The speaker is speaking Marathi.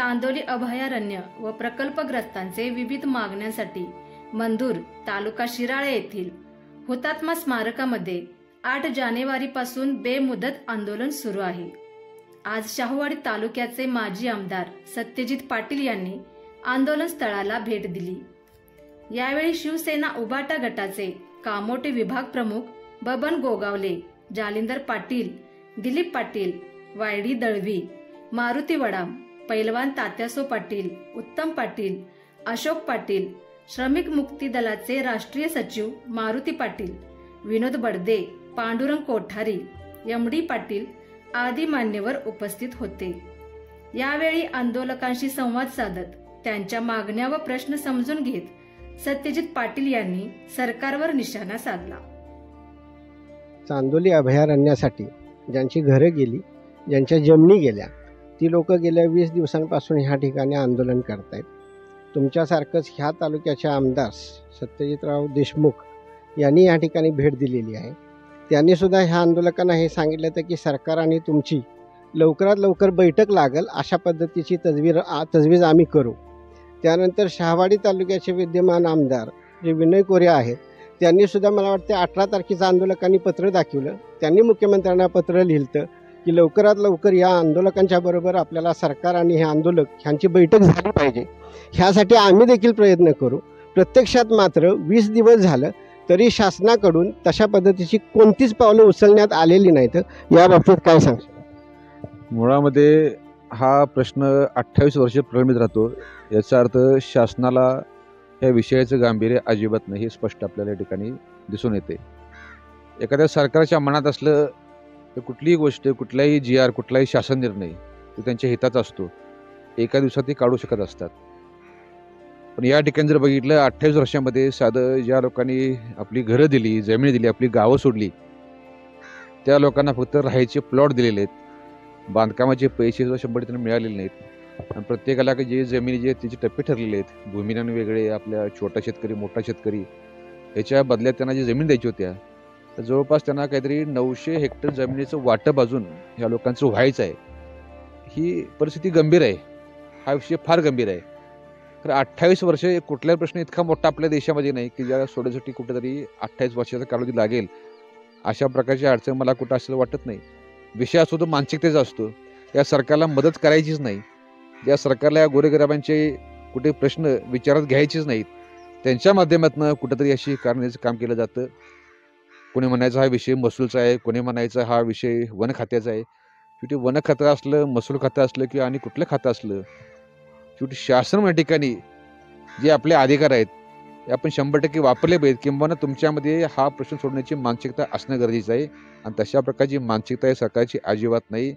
चांदोली अभयारण्य व प्रकल्पग्रस्तांचे विविध मागण्यांसाठी मंदूर तालुका शिराळे येथील हुतात्मा स्मारकामध्ये 8 जानेवारीपासून बेमुदत आंदोलन सुरू आहे। आज शाहूवाडी तालुक्याचे माजी आमदार सत्यजित पाटील यांनी आंदोलन स्थळाला भेट दिली। यावेळी शिवसेना उभाटा गटाचे कामोटे विभाग प्रमुख बबन गोगावले, जालिंदर पाटील, दिलीप पाटील, वायडी दळवी, मारुती वडाम, पैलवान तात्यासो पाटील, उत्तम पाटील, अशोक पाटील, श्रमिक मुक्ती दलाचे राष्ट्रीय सचिव मारुती पाटील, विनोद बडदे, पांडुरंग कोठारी, एमडी पाटील आदी मान्यवर उपस्थित होते। यावेळी आंदोलकांशी संवाद साधत त्यांच्या मागण्या व प्रश्न समजून घेत सत्यजित पाटील यांनी सरकारवर निशाणा साधला। चांदोली अभयारण्यासाठी ज्यांची घरे गेली, ज्यांच्या जमिनी गेल्या, ती लोक गेल्या 20 दिवसांपासून ह्या ठिकाणी आंदोलन करतायत। तुमच्यासारखंच ह्या तालुक्याचे आमदार सत्यजितराव देशमुख यांनी या ठिकाणी भेट दिलेली आहे। त्यांनी सुद्धा ह्या आंदोलकांना हे सांगितलं होतं की सरकार आणि तुमची लवकरात लवकर बैठक लागेल अशा पद्धतीची तजवीज आम्ही करू। त्यानंतर शाहवाडी तालुक्याचे विद्यमान आमदार जे विनय कोरे आहेत, त्यांनी सुद्धा मला वाटते 18 तारखेचं आंदोलकांनी पत्र दाखवलं। त्यांनी मुख्यमंत्र्यांना पत्र लिहिलं की लवकरात लवकर या आंदोलकांच्या बरोबर आपल्याला सरकार आणि हे आंदोलक ह्यांची बैठक झाली पाहिजे, ह्यासाठी आम्ही देखील प्रयत्न करू। प्रत्यक्षात मात्र 20 दिवस झालं तरी शासनाकडून तशा पद्धतीची कोणतीच पावलं उचलण्यात आलेली नाहीत। याबाबतीत काय सांगशील? मुळामध्ये हा प्रश्न 28 वर्ष प्रलंबित राहतो। याचा अर्थ शासनाला या विषयाचं गांभीर्य अजिबात नाही हे स्पष्ट आपल्याला या ठिकाणी दिसून येते। एखाद्या सरकारच्या मनात असलं तर कुठलीही गोष्ट, कुठलाही GR, कुठलाही शासन निर्णय तो त्यांच्या हिताचा असतो, एका दिवसात ते काढू शकत असतात। पण या ठिकाणी जर बघितलं 28 वर्षामध्ये साधं ज्या लोकांनी आपली घरं दिली, जमीन दिली, आपली गावं सोडली, त्या लोकांना फक्त राहायचे प्लॉट दिलेले आहेत, बांधकामाचे पैसे सुद्धा 100% मिळालेले नाहीत। आणि प्रत्येकाला जे जमिनी जे त्याचे टप्पे ठरलेले आहेत, भूमिदान वेगळे, आपल्या छोटा शेतकरी, मोठा शेतकरी, याच्या बदल्यात त्यांना जी जमीन द्यायची होत्या तर जवळपास त्यांना काहीतरी 900 हेक्टर जमिनीचं वाटप अजून ह्या लोकांचं व्हायचं आहे। ही परिस्थिती गंभीर आहे, हा विषय फार गंभीर आहे। तर 28 वर्ष कुठलाही प्रश्न इतका मोठा आपल्या देशामध्ये नाही की ज्याला सोडण्यासाठी कुठेतरी 28 वर्षाचा कालावधी लागेल, अशा प्रकारची अडचण मला कुठं असं वाटत नाही। विषय असतो तो मानसिकतेचा असतो। या सरकारला मदत करायचीच नाही, या सरकारला या गोरगरिबांचे कुठे प्रश्न विचारात घ्यायचेच नाहीत, त्यांच्या माध्यमातून कुठेतरी अशी करण्याचं काम केलं जातं। कोणी म्हणायचं हा विषय महसूलचा आहे, कोणी म्हणायचं हा विषय वन खात्याचा आहे। शेवटी वन खातं असलं, महसूल खातं असलं किंवा आणि कुठलं खातं असलं, शेवटी शासन या ठिकाणी जे आपले अधिकार आहेत ते आपण 100% वापरले पाहिजेत, किंवा तुमच्यामध्ये हा प्रश्न सोडण्याची मानसिकता असणं गरजेचं आहे। आणि तशा प्रकारची मानसिकता सरकारची अजिबात नाही।